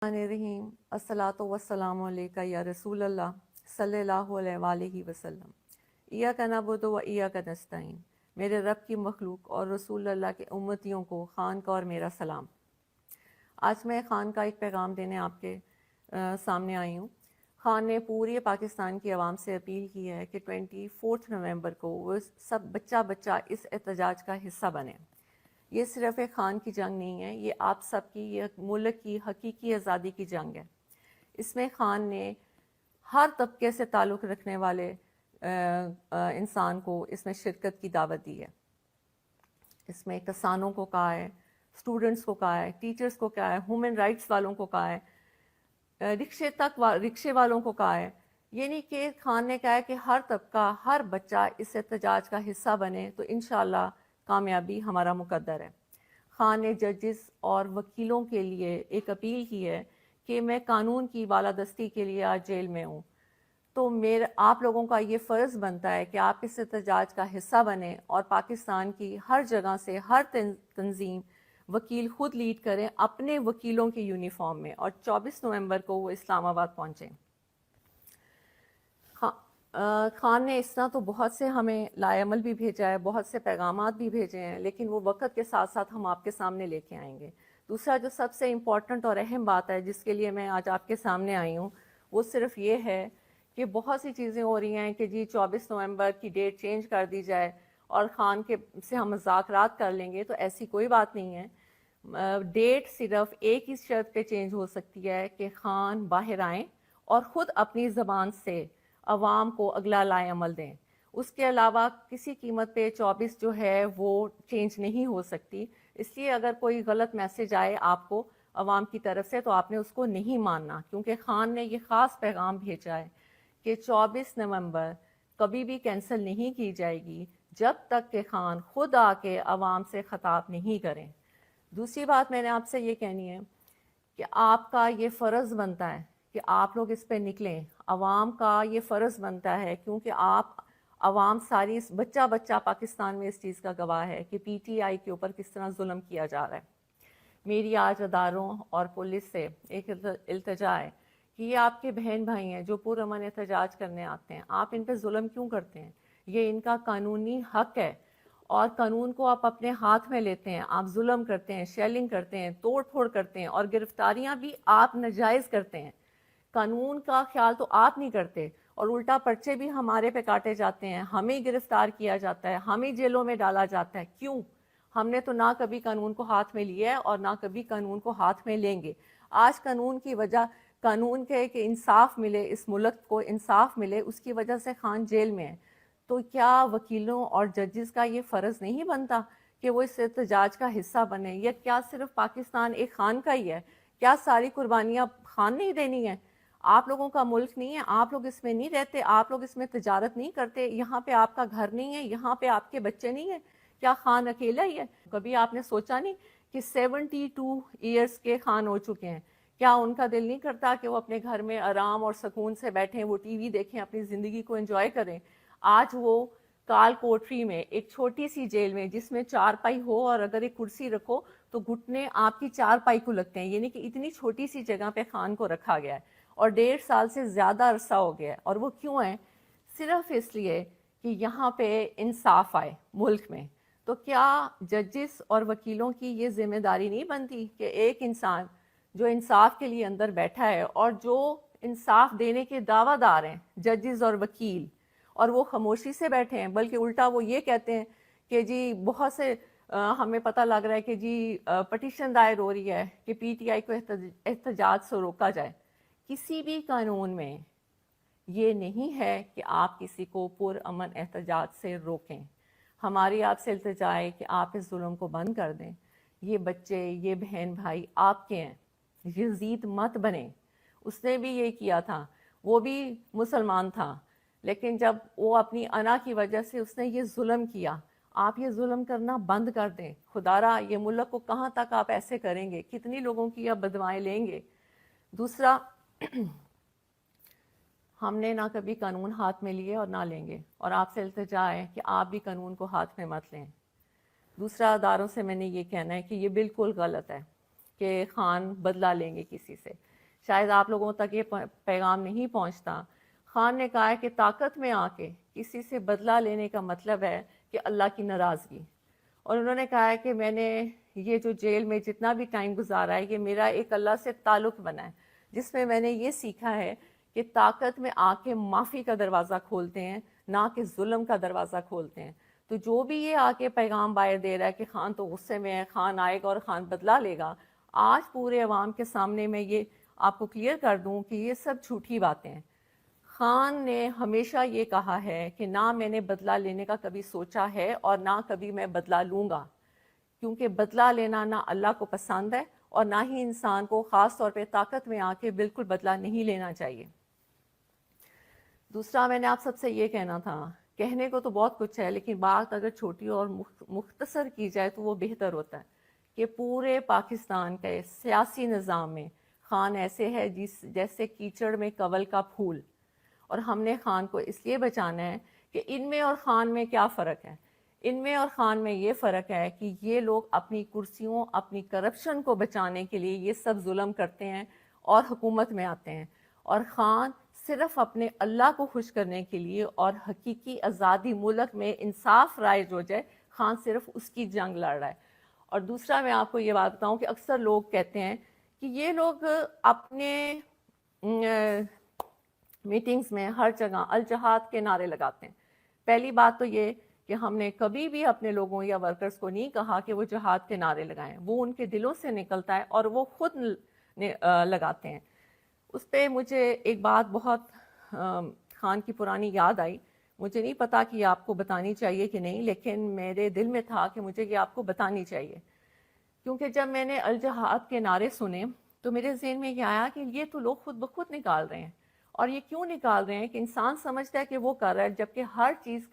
الرحیم الصلاۃ والسلام علیکہ یا رسول اللہ صلی اللہ علیہ وآلہ وسلم۔ ایاک نعبد و ایاک نستعین۔ میرے رب کی مخلوق اور رسول اللہ کے امتیوں کو خان کا اور میرا سلام۔ آج میں خان کا ایک پیغام دینے آپ کے سامنے آئی ہوں۔ خان نے پورے پاکستان کی عوام سے اپیل کی ہے کہ 24 نومبر کو وہ سب بچہ اس احتجاج کا حصہ بنے۔ یہ صرف ایک خان کی جنگ نہیں ہے، یہ آپ سب کی، یہ ملک کی حقیقی آزادی کی جنگ ہے۔ اس میں خان نے ہر طبقے سے تعلق رکھنے والے انسان کو اس میں شرکت کی دعوت دی ہے۔ اس میں کسانوں کو کہا ہے، اسٹوڈنٹس کو کہا ہے، ٹیچرز کو کہا ہے، ہیومن رائٹس والوں کو کہا ہے، رکشے والوں کو کہا ہے۔ یعنی کہ خان نے کہا ہے کہ ہر طبقہ، ہر بچہ اس احتجاج کا حصہ بنے تو انشاءاللہ کامیابی ہمارا مقدر ہے۔ خان نے ججز اور وکیلوں کے لیے ایک اپیل کی ہے کہ میں قانون کی بالادستی کے لیے آج جیل میں ہوں، تو آپ لوگوں کا یہ فرض بنتا ہے کہ آپ اس احتجاج کا حصہ بنیں اور پاکستان کی ہر جگہ سے ہر تنظیم وکیل خود لیڈ کریں اپنے وکیلوں کی یونیفارم میں، اور 24 نومبر کو وہ اسلام آباد پہنچیں۔ خان نے اس طرح تو بہت سے ہمیں لائے عمل بھی بھیجا ہے، بہت سے پیغامات بھی بھیجے ہیں، لیکن وہ وقت کے ساتھ ساتھ ہم آپ کے سامنے لے کے آئیں گے۔ دوسرا جو سب سے امپورٹنٹ اور اہم بات ہے جس کے لیے میں آج آپ کے سامنے آئی ہوں، وہ صرف یہ ہے کہ بہت سی چیزیں ہو رہی ہیں کہ جی 24 نومبر کی ڈیٹ چینج کر دی جائے اور خان کے سے ہم مذاکرات کر لیں گے، تو ایسی کوئی بات نہیں ہے۔ ڈیٹ صرف ایک ہی شرط پہ چینج ہو سکتی ہے کہ خان باہر آئیں اور خود اپنی زبان سے عوام کو اگلا لائے عمل دیں۔ اس کے علاوہ کسی قیمت پہ 24 جو ہے وہ چینج نہیں ہو سکتی۔ اس لیے اگر کوئی غلط میسج آئے آپ کو عوام کی طرف سے تو آپ نے اس کو نہیں ماننا، کیونکہ خان نے یہ خاص پیغام بھیجا ہے کہ 24 نومبر کبھی بھی کینسل نہیں کی جائے گی جب تک کہ خان خود آ کے عوام سے خطاب نہیں کریں۔ دوسری بات میں نے آپ سے یہ کہنی ہے کہ آپ کا یہ فرض بنتا ہے کہ آپ لوگ اس پہ نکلیں، عوام کا یہ فرض بنتا ہے، کیونکہ عوام ساری بچہ پاکستان میں اس چیز کا گواہ ہے کہ پی ٹی آئی کے اوپر کس طرح ظلم کیا جا رہا ہے۔ میری آج اداروں اور پولیس سے ایک التجا ہے کہ یہ آپ کے بہن بھائی ہیں جو پرامن احتجاج کرنے آتے ہیں، آپ ان پہ ظلم کیوں کرتے ہیں؟ یہ ان کا قانونی حق ہے، اور قانون کو آپ اپنے ہاتھ میں لیتے ہیں، آپ ظلم کرتے ہیں، شیلنگ کرتے ہیں، توڑ پھوڑ کرتے ہیں، اور گرفتاریاں بھی آپ ناجائز کرتے ہیں۔ قانون کا خیال تو آپ نہیں کرتے، اور الٹا پرچے بھی ہمارے پہ کاٹے جاتے ہیں، ہمیں گرفتار کیا جاتا ہے، ہمیں جیلوں میں ڈالا جاتا ہے۔ کیوں؟ ہم نے تو نہ کبھی قانون کو ہاتھ میں لیا ہے اور نہ کبھی قانون کو ہاتھ میں لیں گے۔ آج قانون کی وجہ، قانون کے کہ انصاف ملے، اس ملک کو انصاف ملے، اس کی وجہ سے خان جیل میں ہے۔ تو کیا وکیلوں اور ججز کا یہ فرض نہیں بنتا کہ وہ اس احتجاج کا حصہ بنے؟ یا کیا صرف پاکستان ایک خان کا ہی ہے؟ کیا ساری قربانیاں خان نہیں دینی ہیں؟ آپ لوگوں کا ملک نہیں ہے؟ آپ لوگ اس میں نہیں رہتے؟ آپ لوگ اس میں تجارت نہیں کرتے؟ یہاں پہ آپ کا گھر نہیں ہے؟ یہاں پہ آپ کے بچے نہیں ہیں؟ کیا خان اکیلا ہی ہے؟ کبھی آپ نے سوچا نہیں کہ 72 ایئرس کے خان ہو چکے ہیں؟ کیا ان کا دل نہیں کرتا کہ وہ اپنے گھر میں آرام اور سکون سے بیٹھیں، وہ ٹی وی دیکھیں، اپنی زندگی کو انجوائے کریں؟ آج وہ کال کوٹری میں ایک چھوٹی سی جیل میں جس میں 4 پائی ہو اور اگر ایک کرسی رکھو تو گھٹنے آپ کی 4 پائی کو لگتے ہیں، یعنی کہ اتنی چھوٹی سی جگہ پہ خان کو رکھا گیا ہے، اور 1.5 سال سے زیادہ عرصہ ہو گیا ہے۔ اور وہ کیوں ہے؟ صرف اس لیے کہ یہاں پہ انصاف آئے ملک میں۔ تو کیا ججز اور وکیلوں کی یہ ذمہ داری نہیں بنتی کہ ایک انسان جو انصاف کے لیے اندر بیٹھا ہے اور جو انصاف دینے کے دعویٰ دار ہیں ججز اور وکیل، اور وہ خاموشی سے بیٹھے ہیں، بلکہ الٹا وہ یہ کہتے ہیں کہ جی بہت سے ہمیں پتہ لگ رہا ہے کہ جی پٹیشن دائر ہو رہی ہے کہ پی ٹی آئی کو احتجاج سے روکا جائے۔ کسی بھی قانون میں یہ نہیں ہے کہ آپ کسی کو پرامن احتجاج سے روکیں۔ ہماری آپ سے التجا ہے کہ آپ اس ظلم کو بند کر دیں۔ یہ بچے، یہ بہن بھائی آپ کے ہیں، یزید مت بنیں۔ اس نے بھی یہ کیا تھا، وہ بھی مسلمان تھا، لیکن جب وہ اپنی انا کی وجہ سے اس نے یہ ظلم کیا، آپ یہ ظلم کرنا بند کر دیں۔ خدا را یہ ملک کو کہاں تک آپ ایسے کریں گے؟ کتنی لوگوں کی آپ بدوائیں لیں گے؟ دوسرا، ہم نے نہ کبھی قانون ہاتھ میں لیے اور نہ لیں گے، اور آپ سے التجا ہے کہ آپ بھی قانون کو ہاتھ میں مت لیں۔ دوسرا، اداروں سے میں نے یہ کہنا ہے کہ یہ بالکل غلط ہے کہ خان بدلہ لیں گے کسی سے. شاید آپ لوگوں تک یہ پیغام نہیں پہنچتا. خان نے کہا ہے کہ طاقت میں آ کے کسی سے بدلہ لینے کا مطلب ہے کہ اللہ کی ناراضگی. اور انہوں نے کہا ہے کہ میں نے یہ جو جیل میں جتنا بھی ٹائم گزارا ہے یہ میرا ایک اللہ سے تعلق بنا ہے، جس میں میں نے یہ سیکھا ہے کہ طاقت میں آ کے معافی کا دروازہ کھولتے ہیں، نہ کہ ظلم کا دروازہ کھولتے ہیں. تو جو بھی یہ آ کے پیغام باہر دے رہا ہے کہ خان تو غصے میں ہے، خان آئے گا اور خان بدلہ لے گا، آج پورے عوام کے سامنے میں یہ آپ کو کلیئر کر دوں کہ یہ سب جھوٹی باتیں ہیں. خان نے ہمیشہ یہ کہا ہے کہ نہ میں نے بدلہ لینے کا کبھی سوچا ہے اور نہ کبھی میں بدلہ لوں گا، کیونکہ بدلہ لینا نہ اللہ کو پسند ہے اور نہ ہی انسان کو خاص طور پہ طاقت میں آ کے بالکل بدلہ نہیں لینا چاہیے. دوسرا میں نے آپ سب سے یہ کہنا تھا، کہنے کو تو بہت کچھ ہے لیکن بات اگر چھوٹی اور مختصر کی جائے تو وہ بہتر ہوتا ہے کہ پورے پاکستان کے سیاسی نظام میں خان ایسے ہے جیسے کیچڑ میں کنول کا پھول. اور ہم نے خان کو اس لیے بچانا ہے کہ ان میں اور خان میں کیا فرق ہے. ان میں اور خان میں یہ فرق ہے کہ یہ لوگ اپنی کرسیوں، اپنی کرپشن کو بچانے کے لیے یہ سب ظلم کرتے ہیں اور حکومت میں آتے ہیں، اور خان صرف اپنے اللہ کو خوش کرنے کے لیے اور حقیقی آزادی ملک میں انصاف رائج ہو جائے، خان صرف اس کی جنگ لڑ رہا ہے. اور دوسرا میں آپ کو یہ بات بتاؤں کہ اکثر لوگ کہتے ہیں کہ یہ لوگ اپنے میٹنگز میں ہر جگہ الجہاد کے نعرے لگاتے ہیں. پہلی بات تو یہ کہ ہم نے کبھی بھی اپنے لوگوں یا ورکرز کو نہیں کہا کہ وہ جہاد کے نعرے لگائیں، وہ ان کے دلوں سے نکلتا ہے اور وہ خود لگاتے ہیں. اس پہ مجھے ایک بات بہت خان کی پرانی یاد آئی. مجھے نہیں پتا کہ یہ آپ کو بتانی چاہیے کہ نہیں، لیکن میرے دل میں تھا کہ مجھے یہ آپ کو بتانی چاہیے، کیونکہ جب میں نے الجہاد کے نعرے سنے تو میرے ذہن میں یہ آیا کہ یہ تو لوگ خود بخود نکال رہے ہیں. اور یہ کیوں نکال رہے ہیں کہ انسان سمجھتا ہے کہ وہ کر رہا ہے، جبکہ ہر چیز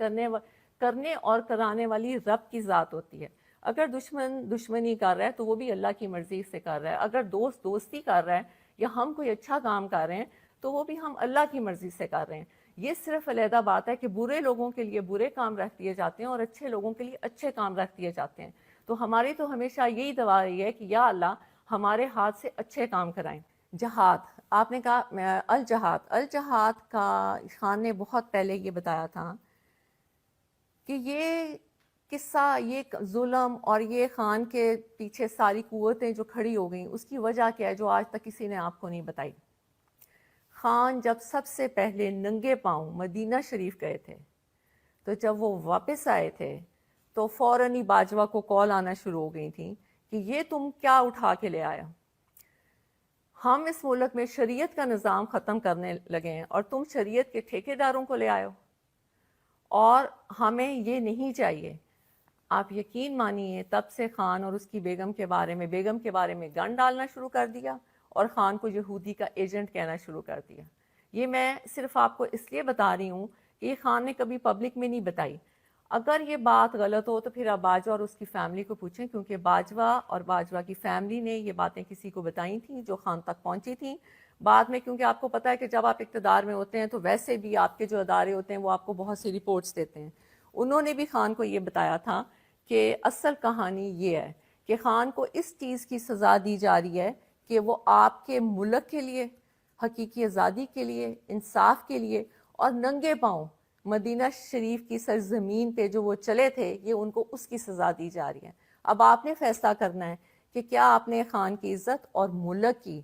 کرنے اور کرانے والی رب کی ذات ہوتی ہے. اگر دشمن دشمنی کر رہا ہے تو وہ بھی اللہ کی مرضی سے کر رہا ہے، اگر دوست دوستی کر رہا ہے یا ہم کوئی اچھا کام کر رہے ہیں تو وہ بھی ہم اللہ کی مرضی سے کر رہے ہیں. یہ صرف علیحدہ بات ہے کہ برے لوگوں کے لیے برے کام رکھ دیے جاتے ہیں اور اچھے لوگوں کے لیے اچھے کام رکھ دیے جاتے ہیں. تو ہماری تو ہمیشہ یہی دعا رہی ہے کہ یا اللہ ہمارے ہاتھ سے اچھے کام کرائیں. جہاد، آپ نے کہا الجہاد کا خان نے بہت پہلے یہ بتایا تھا کہ یہ قصہ، یہ ظلم اور یہ خان کے پیچھے ساری قوتیں جو کھڑی ہو گئیں اس کی وجہ کیا ہے جو آج تک کسی نے آپ کو نہیں بتائی. خان جب سب سے پہلے ننگے پاؤں مدینہ شریف گئے تھے تو جب وہ واپس آئے تھے تو فوراً ہی باجوہ کو کال آنا شروع ہو گئی تھیں کہ یہ تم کیا اٹھا کے لے آیا، ہم اس ملک میں شریعت کا نظام ختم کرنے لگے ہیں اور تم شریعت کے ٹھیکیداروں کو لے آئے ہو، اور ہمیں یہ نہیں چاہیے. آپ یقین مانیے تب سے خان اور اس کی بیگم کے بارے میں گن ڈالنا شروع کر دیا اور خان کو یہودی کا ایجنٹ کہنا شروع کر دیا. یہ میں صرف آپ کو اس لیے بتا رہی ہوں کہ یہ خان نے کبھی پبلک میں نہیں بتائی. اگر یہ بات غلط ہو تو پھر آپ باجوہ اور اس کی فیملی کو پوچھیں، کیونکہ باجوہ اور باجوہ کی فیملی نے یہ باتیں کسی کو بتائی تھیں جو خان تک پہنچی تھیں. بعد میں کیونکہ آپ کو پتہ ہے کہ جب آپ اقتدار میں ہوتے ہیں تو ویسے بھی آپ کے جو ادارے ہوتے ہیں وہ آپ کو بہت سی رپورٹس دیتے ہیں. انہوں نے بھی خان کو یہ بتایا تھا کہ اصل کہانی یہ ہے کہ خان کو اس چیز کی سزا دی جا رہی ہے کہ وہ آپ کے ملک کے لیے، حقیقی آزادی کے لیے، انصاف کے لیے اور ننگے پاؤں مدینہ شریف کی سرزمین پہ جو وہ چلے تھے، یہ ان کو اس کی سزا دی جا رہی ہے. اب آپ نے فیصلہ کرنا ہے کہ کیا آپ نے خان کی عزت اور ملک کی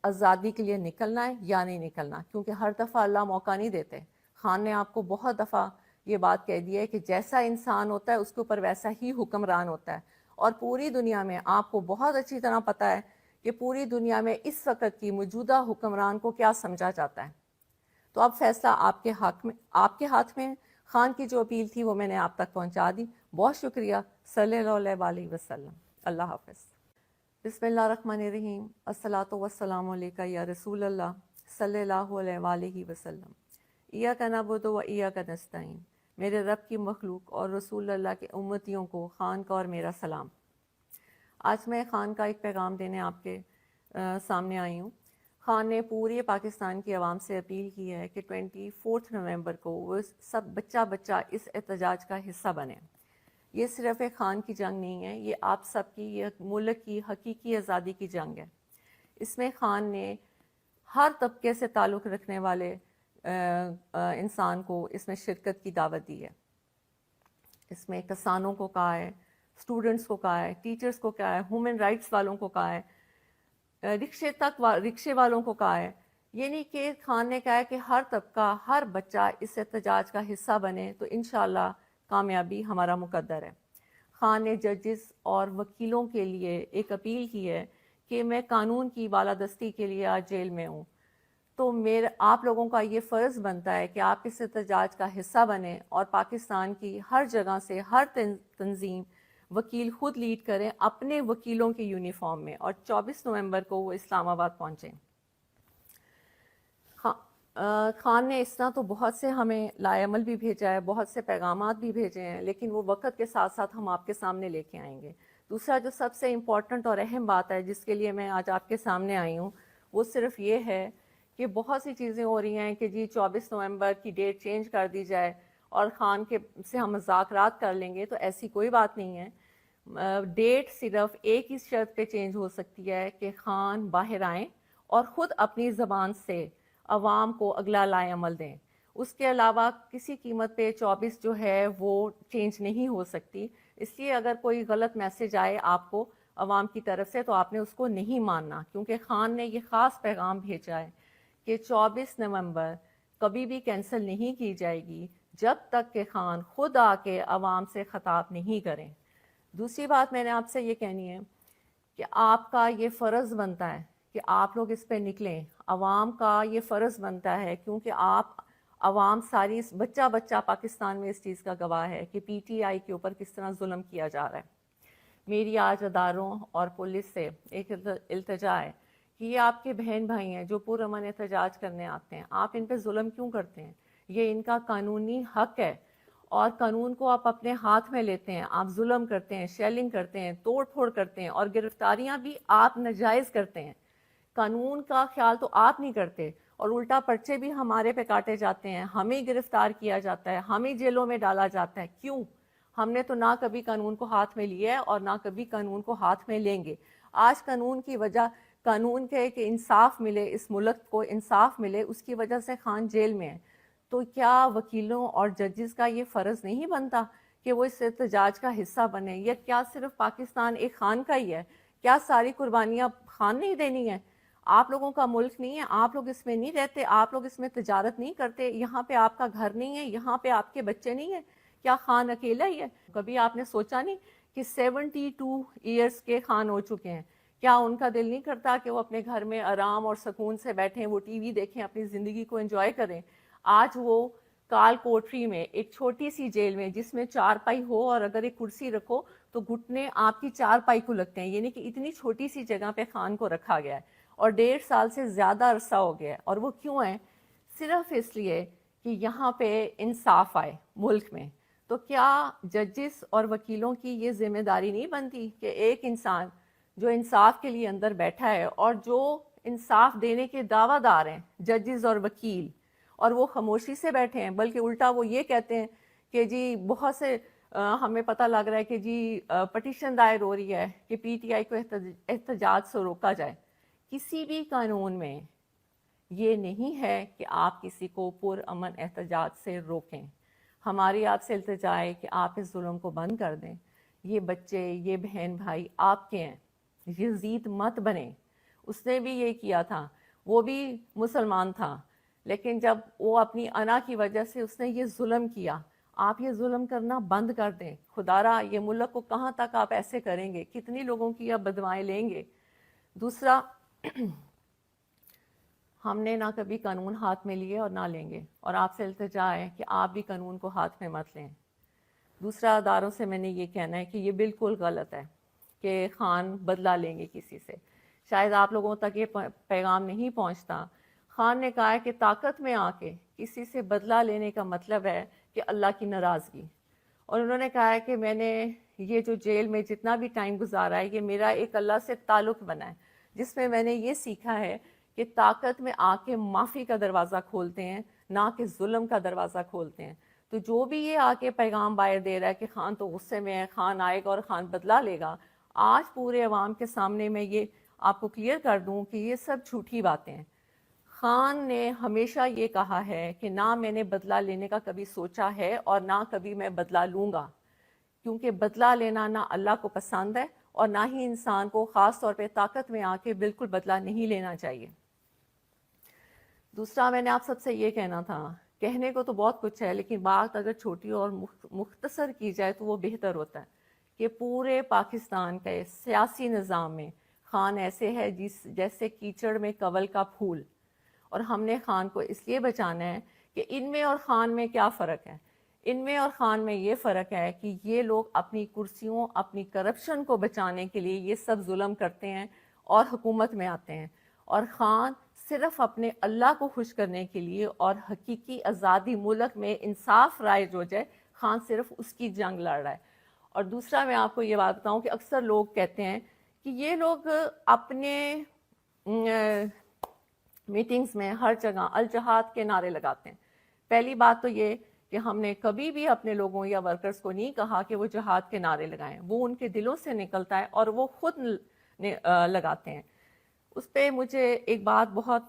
آزادی کے لیے نکلنا ہے یا نہیں نکلنا، کیونکہ ہر دفعہ اللہ موقع نہیں دیتے. خان نے آپ کو بہت دفعہ یہ بات کہہ دی ہے کہ جیسا انسان ہوتا ہے اس کے اوپر ویسا ہی حکمران ہوتا ہے. اور پوری دنیا میں آپ کو بہت اچھی طرح پتہ ہے کہ پوری دنیا میں اس وقت کی موجودہ حکمران کو کیا سمجھا جاتا ہے. تو اب فیصلہ آپ کے ہاتھ میں. خان کی جو اپیل تھی وہ میں نے آپ تک پہنچا دی. بہت شکریہ. صلی اللہ علیہ وسلم. اللہ حافظ. بسم اللہ الرحمن الرحیم. الصلاۃ والسلام علیکہ یا رسول اللہ صلی اللہ علیہ وآلہ وسلم. ایاک نعبد و ایاک نستعین. میرے رب کی مخلوق اور رسول اللہ کے امتیوں کو خان کا اور میرا سلام. آج میں خان کا ایک پیغام دینے آپ کے سامنے آئی ہوں. خان نے پورے پاکستان کی عوام سے اپیل کی ہے کہ 24 نومبر کو وہ سب بچہ اس احتجاج کا حصہ بنے. یہ صرف ایک خان کی جنگ نہیں ہے، یہ آپ سب کی، یہ ملک کی حقیقی آزادی کی جنگ ہے۔ اس میں خان نے ہر طبقے سے تعلق رکھنے والے انسان کو اس میں شرکت کی دعوت دی ہے۔ اس میں کسانوں کو کہا ہے، اسٹوڈنٹس کو کہا ہے، ٹیچرز کو کہا ہے، ہیومن رائٹس والوں کو کہا ہے، رکشے والوں کو کہا ہے۔ یہ نہیں کہ خان نے کہا ہے کہ ہر طبقہ، ہر بچہ اس احتجاج کا حصہ بنے تو انشاءاللہ کامیابی ہمارا مقدر ہے۔ خان نے ججز اور وکیلوں کے لیے ایک اپیل کی ہے کہ میں قانون کی بالادستی کے لیے آج جیل میں ہوں، تو آپ لوگوں کا یہ فرض بنتا ہے کہ آپ اس احتجاج کا حصہ بنیں اور پاکستان کی ہر جگہ سے ہر تنظیم وکیل خود لیڈ کریں اپنے وکیلوں کے یونیفارم میں، اور 24 نومبر کو وہ اسلام آباد پہنچیں۔ خان نے اس طرح تو بہت سے ہمیں لائے عمل بھی بھیجا ہے، بہت سے پیغامات بھی بھیجے ہیں، لیکن وہ وقت کے ساتھ ساتھ ہم آپ کے سامنے لے کے آئیں گے۔ دوسرا جو سب سے امپورٹنٹ اور اہم بات ہے جس کے لیے میں آج آپ کے سامنے آئی ہوں، وہ صرف یہ ہے کہ بہت سی چیزیں ہو رہی ہیں کہ جی 24 نومبر کی ڈیٹ چینج کر دی جائے اور خان کے سے ہم مذاکرات کر لیں گے، تو ایسی کوئی بات نہیں ہے۔ ڈیٹ صرف ایک ہی شرط پہ چینج ہو سکتی ہے کہ خان باہر آئیں اور خود اپنی زبان سے عوام کو اگلا لائے عمل دیں۔ اس کے علاوہ کسی قیمت پہ 24 جو ہے وہ چینج نہیں ہو سکتی، اس لیے اگر کوئی غلط میسج آئے آپ کو عوام کی طرف سے تو آپ نے اس کو نہیں ماننا، کیونکہ خان نے یہ خاص پیغام بھیجا ہے کہ 24 نومبر کبھی بھی کینسل نہیں کی جائے گی جب تک کہ خان خود آ کے عوام سے خطاب نہیں کریں۔ دوسری بات میں نے آپ سے یہ کہنی ہے کہ آپ کا یہ فرض بنتا ہے کہ آپ لوگ اس پہ نکلیں، عوام کا یہ فرض بنتا ہے، کیونکہ عوام ساری بچہ بچہ پاکستان میں اس چیز کا گواہ ہے کہ پی ٹی آئی کے اوپر کس طرح ظلم کیا جا رہا ہے۔ میری آج اداروں اور پولیس سے ایک التجا ہے کہ یہ آپ کے بہن بھائی ہیں جو پرامن احتجاج کرنے آتے ہیں، آپ ان پہ ظلم کیوں کرتے ہیں؟ یہ ان کا قانونی حق ہے، اور قانون کو آپ اپنے ہاتھ میں لیتے ہیں، آپ ظلم کرتے ہیں، شیلنگ کرتے ہیں، توڑ پھوڑ کرتے ہیں، اور گرفتاریاں بھی آپ ناجائز کرتے ہیں۔ قانون کا خیال تو آپ نہیں کرتے، اور الٹا پرچے بھی ہمارے پہ کاٹے جاتے ہیں، ہمیں گرفتار کیا جاتا ہے، ہمیں جیلوں میں ڈالا جاتا ہے۔ کیوں؟ ہم نے تو نہ کبھی قانون کو ہاتھ میں لیا ہے اور نہ کبھی قانون کو ہاتھ میں لیں گے۔ آج قانون کی وجہ، قانون کے کہ انصاف ملے، اس ملک کو انصاف ملے، اس کی وجہ سے خان جیل میں ہے۔ تو کیا وکیلوں اور ججز کا یہ فرض نہیں بنتا کہ وہ اس احتجاج کا حصہ بنے؟ یا کیا صرف پاکستان ایک خان کا ہی ہے؟ کیا ساری قربانیاں خان نہیں دینی ہے؟ آپ لوگوں کا ملک نہیں ہے؟ آپ لوگ اس میں نہیں رہتے؟ آپ لوگ اس میں تجارت نہیں کرتے؟ یہاں پہ آپ کا گھر نہیں ہے؟ یہاں پہ آپ کے بچے نہیں ہیں؟ کیا خان اکیلا ہی ہے؟ کبھی آپ نے سوچا نہیں کہ 72 ایئرس کے خان ہو چکے ہیں؟ کیا ان کا دل نہیں کرتا کہ وہ اپنے گھر میں آرام اور سکون سے بیٹھیں، وہ ٹی وی دیکھیں، اپنی زندگی کو انجوائے کریں؟ آج وہ کال کوٹری میں ایک چھوٹی سی جیل میں، جس میں 4 پائی ہو اور اگر ایک کرسی رکھو تو گھٹنے آپ کی 4 پائی کو لگتے ہیں، یعنی کہ اتنی چھوٹی سی جگہ پہ خان کو رکھا گیا ہے، اور 1.5 سال سے زیادہ عرصہ ہو گیا ہے۔ اور وہ کیوں ہے؟ صرف اس لیے کہ یہاں پہ انصاف آئے ملک میں۔ تو کیا ججز اور وکیلوں کی یہ ذمہ داری نہیں بنتی کہ ایک انسان جو انصاف کے لیے اندر بیٹھا ہے اور جو انصاف دینے کے دعویٰ دار ہیں ججز اور وکیل، اور وہ خاموشی سے بیٹھے ہیں، بلکہ الٹا وہ یہ کہتے ہیں کہ جی بہت سے ہمیں پتہ لگ رہا ہے کہ جی پٹیشن دائر ہو رہی ہے کہ پی ٹی آئی کو احتجاج سے روکا جائے۔ کسی بھی قانون میں یہ نہیں ہے کہ آپ کسی کو پرامن احتجاج سے روکیں۔ ہماری آپ سے التجا ہے کہ آپ اس ظلم کو بند کر دیں۔ یہ بچے، یہ بہن بھائی آپ کے ہیں، یزید مت بنیں۔ اس نے بھی یہ کیا تھا، وہ بھی مسلمان تھا، لیکن جب وہ اپنی انا کی وجہ سے اس نے یہ ظلم کیا، آپ یہ ظلم کرنا بند کر دیں۔ خدا را یہ ملک کو کہاں تک آپ ایسے کریں گے؟ کتنی لوگوں کی آپ بدوائیں لیں گے؟ دوسرا، ہم نے نہ کبھی قانون ہاتھ میں لیے اور نہ لیں گے، اور آپ سے التجا ہے کہ آپ بھی قانون کو ہاتھ میں مت لیں۔ دوسرا، اداروں سے میں نے یہ کہنا ہے کہ یہ بالکل غلط ہے کہ خان بدلہ لیں گے کسی سے۔ شاید آپ لوگوں تک یہ پیغام نہیں پہنچتا۔ خان نے کہا ہے کہ طاقت میں آ کے کسی سے بدلہ لینے کا مطلب ہے کہ اللہ کی ناراضگی، اور انہوں نے کہا ہے کہ میں نے یہ جو جیل میں جتنا بھی ٹائم گزارا ہے، یہ میرا ایک اللہ سے تعلق بنا ہے، جس میں نے یہ سیکھا ہے کہ طاقت میں آ کے معافی کا دروازہ کھولتے ہیں، نہ کہ ظلم کا دروازہ کھولتے ہیں۔ تو جو بھی یہ آ کے پیغام باہر دے رہا ہے کہ خان تو غصے میں ہے، خان آئے گا اور خان بدلہ لے گا، آج پورے عوام کے سامنے میں یہ آپ کو کلیئر کر دوں کہ یہ سب جھوٹی باتیں ہیں۔ خان نے ہمیشہ یہ کہا ہے کہ نہ میں نے بدلہ لینے کا کبھی سوچا ہے اور نہ کبھی میں بدلہ لوں گا، کیونکہ بدلہ لینا نہ اللہ کو پسند ہے اور نہ ہی انسان کو خاص طور پہ طاقت میں آ کے بالکل بدلہ نہیں لینا چاہیے۔ دوسرا میں نے آپ سب سے یہ کہنا تھا، کہنے کو تو بہت کچھ ہے لیکن بات اگر چھوٹی اور مختصر کی جائے تو وہ بہتر ہوتا ہے کہ پورے پاکستان کے سیاسی نظام میں خان ایسے ہے جیسے کیچڑ میں کنول کا پھول، اور ہم نے خان کو اس لیے بچانا ہے کہ ان میں اور خان میں کیا فرق ہے؟ ان میں اور خان میں یہ فرق ہے کہ یہ لوگ اپنی کرسیوں، اپنی کرپشن کو بچانے کے لیے یہ سب ظلم کرتے ہیں اور حکومت میں آتے ہیں، اور خان صرف اپنے اللہ کو خوش کرنے کے لیے اور حقیقی آزادی ملک میں انصاف رائج ہو جائے، خان صرف اس کی جنگ لڑ رہا ہے۔ اور دوسرا میں آپ کو یہ بات بتاؤں کہ اکثر لوگ کہتے ہیں کہ یہ لوگ اپنے میٹنگز میں ہر جگہ الجہاد کے نعرے لگاتے ہیں۔ پہلی بات تو یہ کہ ہم نے کبھی بھی اپنے لوگوں یا ورکرز کو نہیں کہا کہ وہ جہاد کے نعرے لگائیں، وہ ان کے دلوں سے نکلتا ہے اور وہ خود لگاتے ہیں۔ اس پہ مجھے ایک بات بہت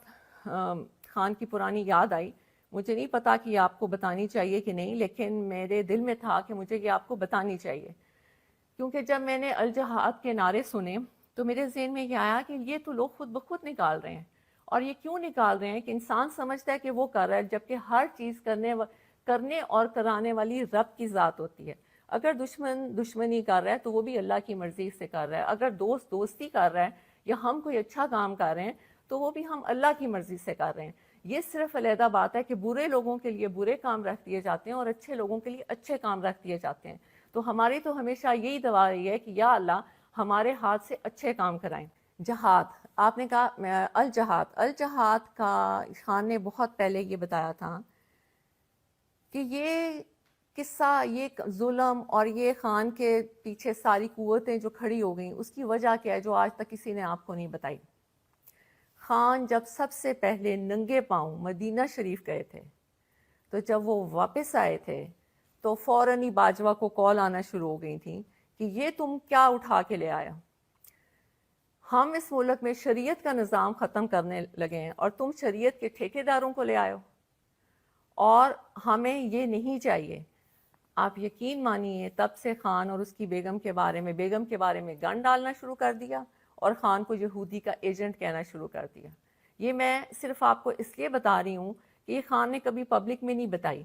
خان کی پرانی یاد آئی، مجھے نہیں پتا کہ یہ آپ کو بتانی چاہیے کہ نہیں، لیکن میرے دل میں تھا کہ مجھے یہ آپ کو بتانی چاہیے، کیونکہ جب میں نے الجہاد کے نعرے سنے تو میرے ذہن میں یہ آیا کہ یہ تو لوگ خود بخود نکال رہے ہیں، اور یہ کیوں نکال رہے ہیں کہ انسان سمجھتا ہے کہ وہ کر رہا ہے، جبکہ ہر چیز کرنے اور کرانے والی رب کی ذات ہوتی ہے۔ اگر دشمن دشمنی کر رہا ہے تو وہ بھی اللہ کی مرضی سے کر رہا ہے، اگر دوست دوستی کر رہا ہے یا ہم کوئی اچھا کام کر رہے ہیں تو وہ بھی ہم اللہ کی مرضی سے کر رہے ہیں۔ یہ صرف علیحدہ بات ہے کہ برے لوگوں کے لیے برے کام رکھ دیے جاتے ہیں اور اچھے لوگوں کے لیے اچھے کام رکھ دیے جاتے ہیں۔ تو ہماری تو ہمیشہ یہی دعا رہی ہے کہ یا اللہ ہمارے ہاتھ سے اچھے کام کرائیں۔ جہاد، آپ نے کہا الجہاد کا خان نے بہت پہلے یہ بتایا تھا کہ یہ قصہ، یہ ظلم اور یہ خان کے پیچھے ساری قوتیں جو کھڑی ہو گئیں اس کی وجہ کیا ہے جو آج تک کسی نے آپ کو نہیں بتائی۔ خان جب سب سے پہلے ننگے پاؤں مدینہ شریف گئے تھے تو جب وہ واپس آئے تھے تو فوراً ہی باجوہ کو کال آنا شروع ہو گئی تھی کہ یہ تم کیا اٹھا کے لے آیا، ہم اس ملک میں شریعت کا نظام ختم کرنے لگے ہیں اور تم شریعت کے ٹھیکیداروں کو لے آئے ہو، اور ہمیں یہ نہیں چاہیے۔ آپ یقین مانیے تب سے خان اور اس کی بیگم کے بارے میں گن ڈالنا شروع کر دیا اور خان کو یہودی کا ایجنٹ کہنا شروع کر دیا۔ یہ میں صرف آپ کو اس لیے بتا رہی ہوں کہ یہ خان نے کبھی پبلک میں نہیں بتائی۔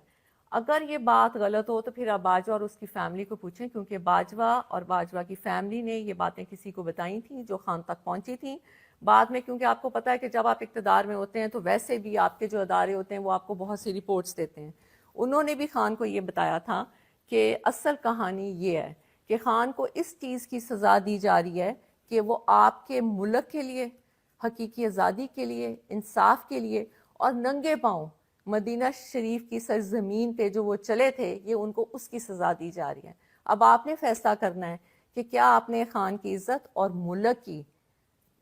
اگر یہ بات غلط ہو تو پھر آپ باجوہ اور اس کی فیملی کو پوچھیں، کیونکہ باجوہ اور باجوہ کی فیملی نے یہ باتیں کسی کو بتائی تھیں جو خان تک پہنچی تھیں۔ بعد میں کیونکہ آپ کو پتہ ہے کہ جب آپ اقتدار میں ہوتے ہیں تو ویسے بھی آپ کے جو ادارے ہوتے ہیں وہ آپ کو بہت سی رپورٹس دیتے ہیں، انہوں نے بھی خان کو یہ بتایا تھا کہ اصل کہانی یہ ہے کہ خان کو اس چیز کی سزا دی جا رہی ہے کہ وہ آپ کے ملک کے لیے، حقیقی آزادی کے لیے، انصاف کے لیے اور ننگے پاؤں مدینہ شریف کی سرزمین پہ جو وہ چلے تھے، یہ ان کو اس کی سزا دی جا رہی ہے۔ اب آپ نے فیصلہ کرنا ہے کہ کیا آپ نے خان کی عزت اور ملک کی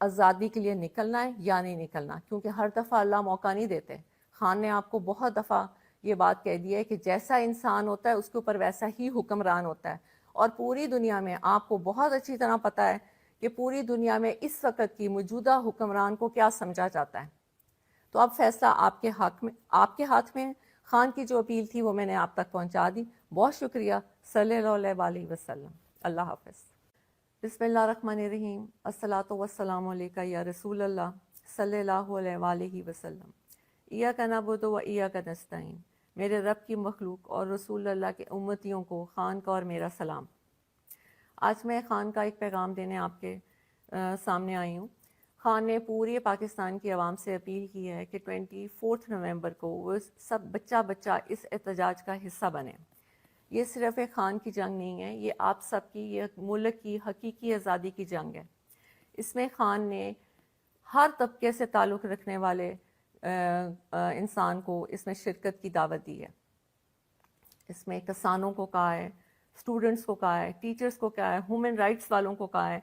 آزادی کے لیے نکلنا ہے یا نہیں نکلنا، کیونکہ ہر دفعہ اللہ موقع نہیں دیتے۔ خان نے آپ کو بہت دفعہ یہ بات کہہ دی ہے کہ جیسا انسان ہوتا ہے اس کے اوپر ویسا ہی حکمران ہوتا ہے، اور پوری دنیا میں آپ کو بہت اچھی طرح پتہ ہے کہ پوری دنیا میں اس وقت کی موجودہ حکمران کو کیا سمجھا جاتا ہے۔ تو اب فیصلہ آپ کے ہاتھ میں۔ خان کی جو اپیل تھی وہ میں نے آپ تک پہنچا دی۔ بہت شکریہ۔ صلی اللہ علیہ وسلم۔ اللہ حافظ۔ بسم اللہ الرحمن الرحیم۔ الصلاۃ والسلام علیکہ یا رسول اللہ صلی اللہ علیہ وآلہ وسلم۔ ایاک نعبد و ایاک نستعین۔ میرے رب کی مخلوق اور رسول اللہ کے امتیوں کو خان کا اور میرا سلام۔ آج میں خان کا ایک پیغام دینے آپ کے سامنے آئی ہوں۔ خان نے پورے پاکستان کی عوام سے اپیل کی ہے کہ 24 نومبر کو وہ سب بچہ اس احتجاج کا حصہ بنے۔ یہ صرف ایک خان کی جنگ نہیں ہے، یہ آپ سب کی، یہ ملک کی حقیقی آزادی کی جنگ ہے۔ اس میں خان نے ہر طبقے سے تعلق رکھنے والے انسان کو اس میں شرکت کی دعوت دی ہے۔ اس میں کسانوں کو کہا ہے، اسٹوڈنٹس کو کہا ہے، ٹیچرز کو کہا ہے، ہیومن رائٹس والوں کو کہا ہے،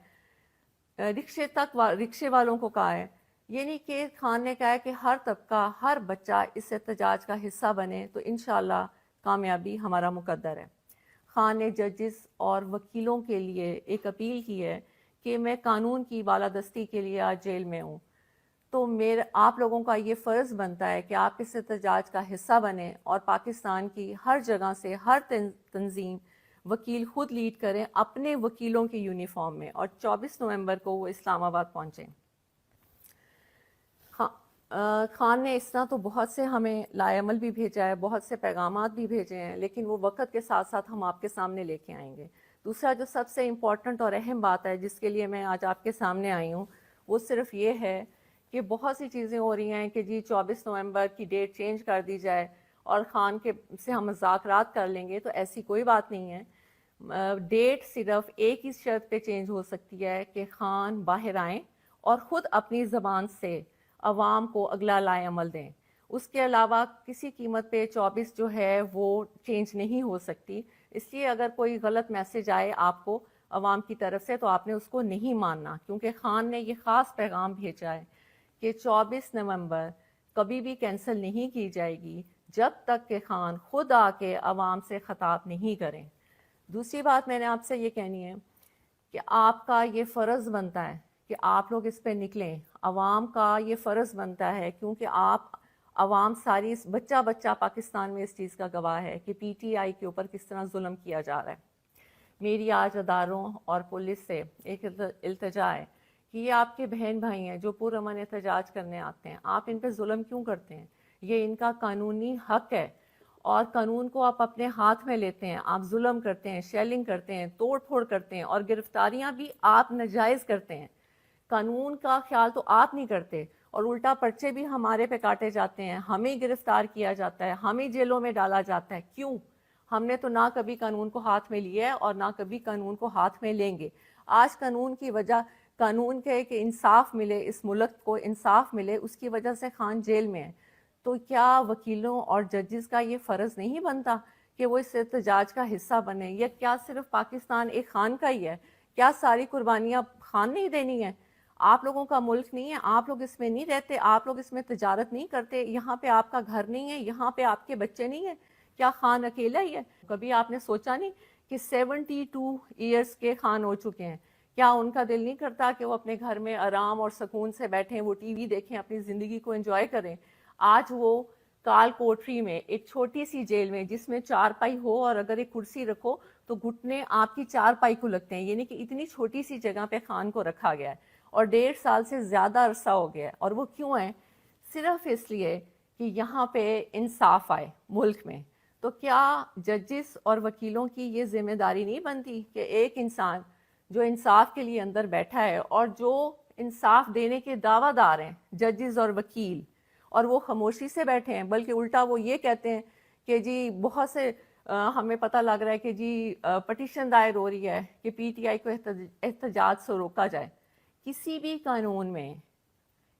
رکشے والوں کو کہا ہے۔ یعنی کہ خان نے کہا ہے کہ ہر طبقہ، ہر بچہ اس احتجاج کا حصہ بنے تو انشاءاللہ کامیابی ہمارا مقدر ہے۔ خان نے ججز اور وکیلوں کے لیے ایک اپیل کی ہے کہ میں قانون کی بالادستی کے لیے آج جیل میں ہوں، تو آپ لوگوں کا یہ فرض بنتا ہے کہ آپ اس احتجاج کا حصہ بنیں اور پاکستان کی ہر جگہ سے ہر تنظیم وکیل خود لیڈ کریں اپنے وکیلوں کی یونیفارم میں، اور 24 نومبر کو وہ اسلام آباد پہنچیں۔ خان نے اس طرح تو بہت سے ہمیں لائے عمل بھی بھیجا ہے، بہت سے پیغامات بھی بھیجے ہیں، لیکن وہ وقت کے ساتھ ساتھ ہم آپ کے سامنے لے کے آئیں گے۔ دوسرا جو سب سے امپورٹنٹ اور اہم بات ہے جس کے لیے میں آج آپ کے سامنے آئی ہوں، وہ صرف یہ ہے کہ بہت سی چیزیں ہو رہی ہیں کہ جی 24 نومبر کی ڈیٹ چینج کر دی جائے اور خان کے سے ہم مذاکرات کر لیں گے، تو ایسی کوئی بات نہیں ہے۔ ڈیٹ صرف ایک ہی شرط پہ چینج ہو سکتی ہے کہ خان باہر آئیں اور خود اپنی زبان سے عوام کو اگلا لائے عمل دیں۔ اس کے علاوہ کسی قیمت پہ 24 جو ہے وہ چینج نہیں ہو سکتی، اس لیے اگر کوئی غلط میسج آئے آپ کو عوام کی طرف سے تو آپ نے اس کو نہیں ماننا، کیونکہ خان نے یہ خاص پیغام بھیجا ہے کہ 24 نومبر کبھی بھی کینسل نہیں کی جائے گی جب تک کہ خان خود آ کے عوام سے خطاب نہیں کریں۔ دوسری بات میں نے آپ سے یہ کہنی ہے کہ آپ کا یہ فرض بنتا ہے کہ آپ لوگ اس پہ نکلیں، عوام کا یہ فرض بنتا ہے، کیونکہ عوام ساری بچہ بچہ پاکستان میں اس چیز کا گواہ ہے کہ پی ٹی آئی کے اوپر کس طرح ظلم کیا جا رہا ہے۔ میری آج اداروں اور پولیس سے ایک التجا ہے کہ یہ آپ کے بہن بھائی ہیں جو پرامن احتجاج کرنے آتے ہیں، آپ ان پہ ظلم کیوں کرتے ہیں؟ یہ ان کا قانونی حق ہے، اور قانون کو آپ اپنے ہاتھ میں لیتے ہیں، آپ ظلم کرتے ہیں، شیلنگ کرتے ہیں، توڑ پھوڑ کرتے ہیں، اور گرفتاریاں بھی آپ ناجائز کرتے ہیں۔ قانون کا خیال تو آپ نہیں کرتے، اور الٹا پرچے بھی ہمارے پہ کاٹے جاتے ہیں، ہمیں گرفتار کیا جاتا ہے، ہمیں جیلوں میں ڈالا جاتا ہے۔ کیوں؟ ہم نے تو نہ کبھی قانون کو ہاتھ میں لیا ہے اور نہ کبھی قانون کو ہاتھ میں لیں گے۔ آج قانون کی وجہ، قانون کے کہ انصاف ملے، اس ملک کو انصاف ملے، اس کی وجہ سے خان جیل میں ہے۔ تو کیا وکیلوں اور ججز کا یہ فرض نہیں بنتا کہ وہ اس احتجاج کا حصہ بنے؟ یا کیا صرف پاکستان ایک خان کا ہی ہے؟ کیا ساری قربانیاں خان نہیں دینی ہیں؟ آپ لوگوں کا ملک نہیں ہے؟ آپ لوگ اس میں نہیں رہتے؟ آپ لوگ اس میں تجارت نہیں کرتے؟ یہاں پہ آپ کا گھر نہیں ہے؟ یہاں پہ آپ کے بچے نہیں ہیں؟ کیا خان اکیلا ہی ہے؟ کبھی آپ نے سوچا نہیں کہ 72 ایئرس کے خان ہو چکے ہیں؟ کیا ان کا دل نہیں کرتا کہ وہ اپنے گھر میں آرام اور سکون سے بیٹھیں، وہ ٹی وی دیکھیں، اپنی زندگی کو انجوائے کریں؟ آج وہ کال کوٹری میں، ایک چھوٹی سی جیل میں جس میں 4 پائی ہو، اور اگر ایک کرسی رکھو تو گھٹنے آپ کی 4 پائی کو لگتے ہیں، یعنی کہ اتنی چھوٹی سی جگہ پہ خان کو رکھا گیا ہے، اور 1.5 سال سے زیادہ عرصہ ہو گیا ہے۔ اور وہ کیوں ہے؟ صرف اس لیے کہ یہاں پہ انصاف آئے ملک میں۔ تو کیا ججز اور وکیلوں کی یہ ذمہ داری نہیں بنتی کہ ایک انسان جو انصاف کے لیے اندر بیٹھا ہے اور جو انصاف دینے کے دعویٰ دار ہیں ججز اور وکیل، اور وہ خاموشی سے بیٹھے ہیں، بلکہ الٹا وہ یہ کہتے ہیں کہ جی بہت سے ہمیں پتہ لگ رہا ہے کہ جی پٹیشن دائر ہو رہی ہے کہ پی ٹی آئی کو احتجاج سے روکا جائے۔ کسی بھی قانون میں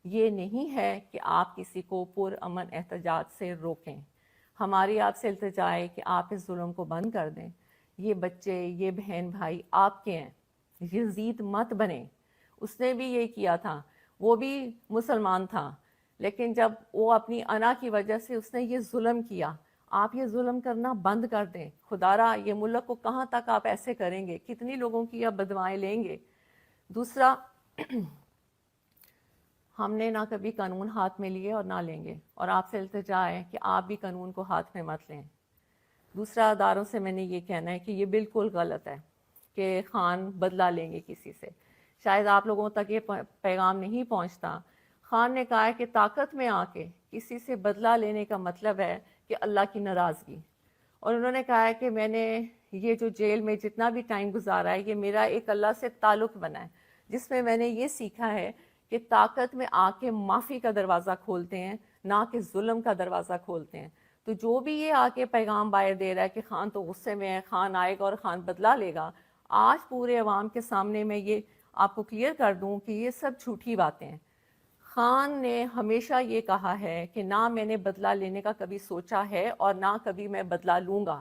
یہ نہیں ہے کہ آپ کسی کو پرامن احتجاج سے روکیں۔ ہماری آپ سے التجا ہے کہ آپ اس ظلم کو بند کر دیں۔ یہ بچے، یہ بہن بھائی آپ کے ہیں، یزید مت بنیں۔ اس نے بھی یہ کیا تھا، وہ بھی مسلمان تھا، لیکن جب وہ اپنی انا کی وجہ سے اس نے یہ ظلم کیا، آپ یہ ظلم کرنا بند کر دیں۔ خدا را یہ ملک کو کہاں تک آپ ایسے کریں گے؟ کتنی لوگوں کی آپ بدوائیں لیں گے؟ دوسرا، ہم نے نہ کبھی قانون ہاتھ میں لیے اور نہ لیں گے، اور آپ سے التجا ہے کہ آپ بھی قانون کو ہاتھ میں مت لیں۔ دوسرا، اداروں سے میں نے یہ کہنا ہے کہ یہ بالکل غلط ہے کہ خان بدلہ لیں گے کسی سے۔ شاید آپ لوگوں تک یہ پیغام نہیں پہنچتا۔ خان نے کہا ہے کہ طاقت میں آ کے کسی سے بدلہ لینے کا مطلب ہے کہ اللہ کی ناراضگی، اور انہوں نے کہا ہے کہ میں نے یہ جو جیل میں جتنا بھی ٹائم گزارا ہے، یہ میرا ایک اللہ سے تعلق بنا ہے، جس میں میں نے یہ سیکھا ہے کہ طاقت میں آ کے معافی کا دروازہ کھولتے ہیں، نہ کہ ظلم کا دروازہ کھولتے ہیں۔ تو جو بھی یہ آ کے پیغام باہر دے رہا ہے کہ خان تو غصے میں ہے، خان آئے گا اور خان بدلہ لے گا، آج پورے عوام کے سامنے میں یہ آپ کو کلیئر کر دوں کہ یہ سب جھوٹی باتیں ہیں۔ خان نے ہمیشہ یہ کہا ہے کہ نہ میں نے بدلہ لینے کا کبھی سوچا ہے اور نہ کبھی میں بدلہ لوں گا،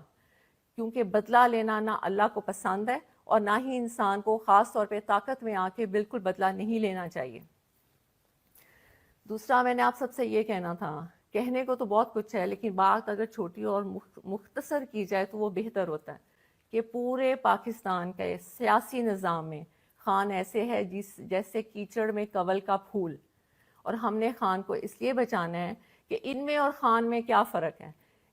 کیونکہ بدلہ لینا نہ اللہ کو پسند ہے اور نہ ہی انسان کو خاص طور پہ طاقت میں آ کے بالکل بدلہ نہیں لینا چاہیے۔ دوسرا، میں نے آپ سب سے یہ کہنا تھا کہنے کو تو بہت کچھ ہے، لیکن بات اگر چھوٹی اور مختصر کی جائے تو وہ بہتر ہوتا ہے کہ پورے پاکستان کے سیاسی نظام میں خان ایسے ہے جیسے کیچڑ میں کنول کا پھول، اور ہم نے خان کو اس لیے بچانا ہے کہ ان میں اور خان میں کیا فرق ہے؟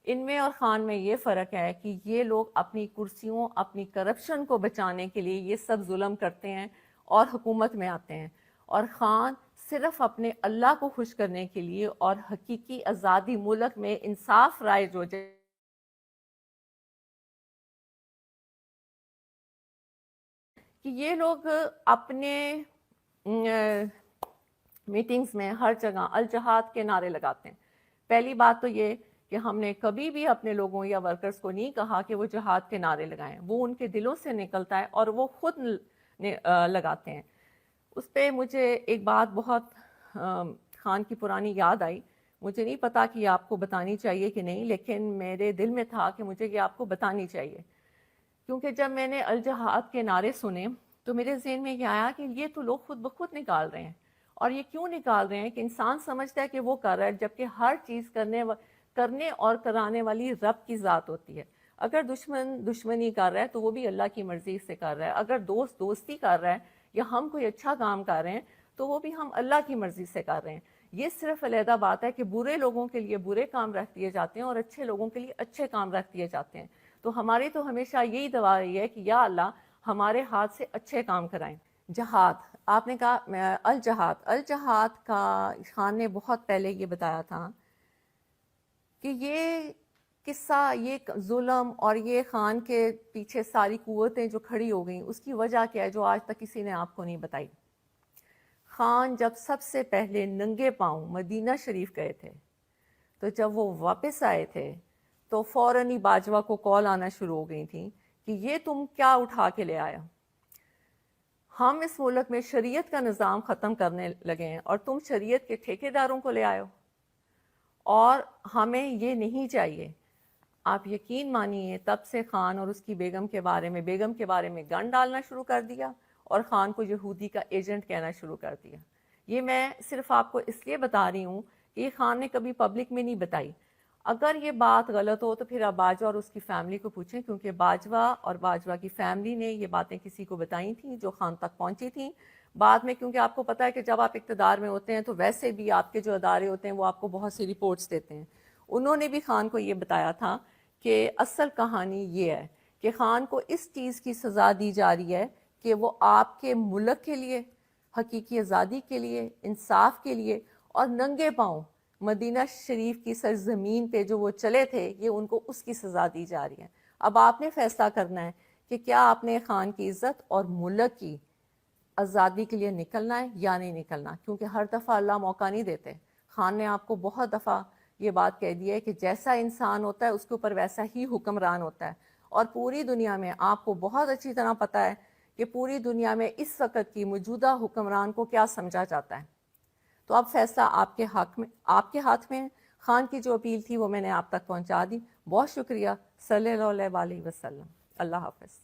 ان میں اور خان میں یہ فرق ہے کہ یہ لوگ اپنی کرسیوں، اپنی کرپشن کو بچانے کے لیے یہ سب ظلم کرتے ہیں اور حکومت میں آتے ہیں، اور خان صرف اپنے اللہ کو خوش کرنے کے لیے اور حقیقی آزادی ملک میں انصاف رائج ہو جائے کہ یہ لوگ اپنے میٹنگز میں ہر جگہ الجہاد کے نعرے لگاتے ہیں۔ پہلی بات تو یہ کہ ہم نے کبھی بھی اپنے لوگوں یا ورکرز کو نہیں کہا کہ وہ جہاد کے نعرے لگائیں، وہ ان کے دلوں سے نکلتا ہے اور وہ خود لگاتے ہیں۔ اس پہ مجھے ایک بات بہت خان کی پرانی یاد آئی، مجھے نہیں پتا کہ یہ آپ کو بتانی چاہیے کہ نہیں، لیکن میرے دل میں تھا کہ مجھے یہ آپ کو بتانی چاہیے، کیونکہ جب میں نے الجہاد کے نعرے سنے تو میرے ذہن میں یہ آیا کہ یہ تو لوگ خود بخود نکال رہے ہیں، اور یہ کیوں نکال رہے ہیں کہ انسان سمجھتا ہے کہ وہ کر رہا ہے، جبکہ ہر چیز کرنے اور کرانے والی رب کی ذات ہوتی ہے۔ اگر دشمن دشمنی کر رہا ہے تو وہ بھی اللہ کی مرضی سے کر رہا ہے، اگر دوست دوستی کر رہا ہے یا ہم کوئی اچھا کام کر رہے ہیں تو وہ بھی ہم اللہ کی مرضی سے کر رہے ہیں۔ یہ صرف علیحدہ بات ہے کہ برے لوگوں کے لیے برے کام رکھ دیے جاتے ہیں اور اچھے لوگوں کے لیے اچھے کام رکھ دیے جاتے ہیں۔ تو ہماری تو ہمیشہ یہی دعا رہی ہے کہ یا اللہ ہمارے ہاتھ سے اچھے کام کرائیں۔ جہاد، آپ نے کہا الجہاد کا خان نے بہت پہلے یہ بتایا تھا کہ یہ قصہ، یہ ظلم اور یہ خان کے پیچھے ساری قوتیں جو کھڑی ہو گئیں اس کی وجہ کیا ہے جو آج تک کسی نے آپ کو نہیں بتائی۔ خان جب سب سے پہلے ننگے پاؤں مدینہ شریف گئے تھے تو جب وہ واپس آئے تھے تو فوراً ہی باجوہ کو کال آنا شروع ہو گئی تھی کہ یہ تم کیا اٹھا کے لے آیا؟ ہم اس ملک میں شریعت کا نظام ختم کرنے لگے ہیں اور تم شریعت کے ٹھیکیداروں کو لے آئے ہو، اور ہمیں یہ نہیں چاہیے۔ آپ یقین مانیے تب سے خان اور اس کی بیگم کے بارے میں گن ڈالنا شروع کر دیا اور خان کو یہودی کا ایجنٹ کہنا شروع کر دیا۔ یہ میں صرف آپ کو اس لیے بتا رہی ہوں کہ یہ خان نے کبھی پبلک میں نہیں بتائی۔ اگر یہ بات غلط ہو تو پھر آپ باجوہ اور اس کی فیملی کو پوچھیں، کیونکہ باجوہ اور باجوہ کی فیملی نے یہ باتیں کسی کو بتائی تھیں جو خان تک پہنچی تھیں۔ بعد میں کیونکہ آپ کو پتہ ہے کہ جب آپ اقتدار میں ہوتے ہیں تو ویسے بھی آپ کے جو ادارے ہوتے ہیں وہ آپ کو بہت سی رپورٹس دیتے ہیں، انہوں نے بھی خان کو یہ بتایا تھا کہ اصل کہانی یہ ہے کہ خان کو اس چیز کی سزا دی جا رہی ہے کہ وہ آپ کے ملک کے لیے، حقیقی آزادی کے لیے، انصاف کے لیے اور ننگے پاؤں مدینہ شریف کی سرزمین پہ جو وہ چلے تھے، یہ ان کو اس کی سزا دی جا رہی ہے۔ اب آپ نے فیصلہ کرنا ہے کہ کیا آپ نے خان کی عزت اور ملک کی آزادی کے لیے نکلنا ہے یا نہیں نکلنا، کیونکہ ہر دفعہ اللہ موقع نہیں دیتے۔ خان نے آپ کو بہت دفعہ یہ بات کہہ دی ہے کہ جیسا انسان ہوتا ہے اس کے اوپر ویسا ہی حکمران ہوتا ہے، اور پوری دنیا میں آپ کو بہت اچھی طرح پتہ ہے کہ پوری دنیا میں اس وقت کی موجودہ حکمران کو کیا سمجھا جاتا ہے۔ تو اب فیصلہ آپ کے ہاتھ میں ہے۔ خان کی جو اپیل تھی وہ میں نے آپ تک پہنچا دی۔ بہت شکریہ۔ صلی اللہ علیہ وسلم۔ اللہ حافظ۔